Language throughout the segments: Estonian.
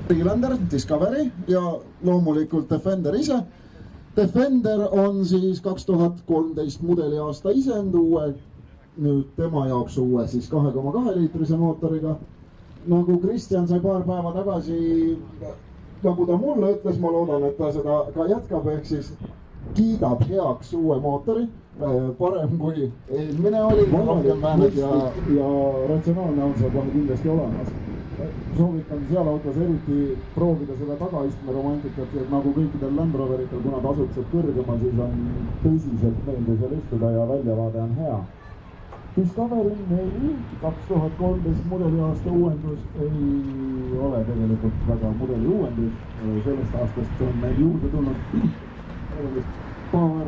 Freelander, Discovery ja loomulikult Defender ise. Defender on siis 2013 mudeli aasta isend uue, nüüd tema jaoks uue siis 2,2 liitrise mootoriga. Nagu Kristjan sai paar päeva tagasi, nagu ta mulle ütles, ma loodan, et ta seda ka jätkab, ehk siis kiidab heaks uue mootori, parem kui eelmine oli, rohkem vääned ja ratsionaalne on see kohe kindlasti olemas. Soovitan seal autos eriti proovida seda tagaistme romantikat, et nagu kõikidel Land Roveritel, kuna ta asutselt kõrgemal, siis on tõsiselt meeldiv seal istuda ja väljavaade on hea. Discovery 4 2013 mudeli aasta uuendus ei ole tegelikult väga mudeli uuendus. Sellest aastast on meil juurde tulnud paar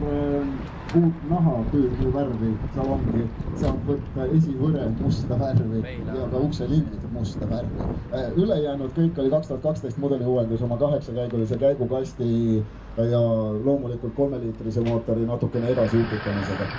uut naha tüübi värvi salongi, saab võtta esivõre musta värvi ja ka ukselingid musta värvi. Ülejäänud kõik oli 2012 mudeli uuendus oma 8-käigulise käigukasti ja loomulikult 3-liitrise mootori natukene edasi ütikamisega.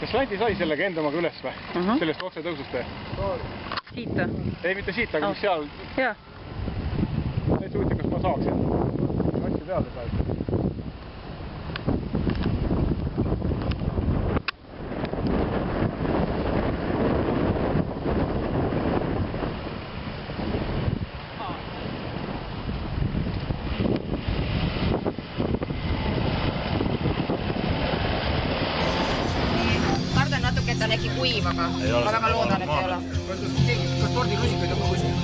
Kas Landi sai sellega endamaga üles või? Sellest otse tõusust või? Siit või? Ei, mitte siit, aga mis seal? Jaa. Täitsa huvitav, kas ma saaksin. Asja peale saab. Ta on äkki kuiv, aga ma väga loodan, et ei ole. Kas tordilusikaid on kuskil?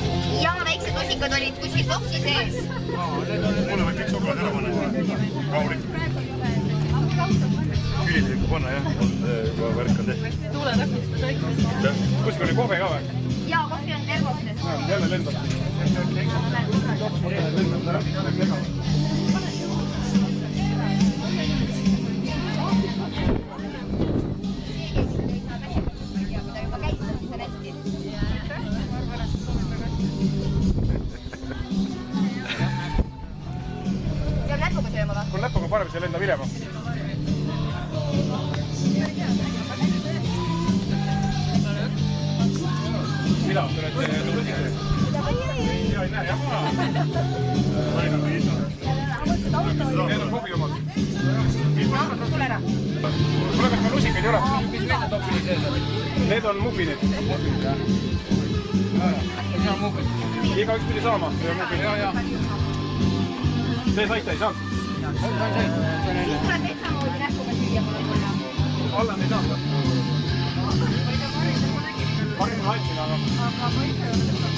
Jaa, väiksed lusikad olid kuskil boksi sees. Mulle võib kõik sokolad ära panna. Rahulik. Külisid panna, jah. Värk on tehtud. Tuulerakust toikus. Kuskil oli kohve ka või? Jaa, kohvi on tervostes. Jälle lendab. Kui näpuga parem see lendab ilema. sees on? Need on muffinid. Muffinid, jah? Ja. See on muffin. Igaüks pidi saama. Ja. Te saite, ei saanud? Sain. Siis tuleb need samamoodi nähkuga süüa mulle mulla. Allan ei saanud. Karin ma andsin, aga... Aga ma ise olen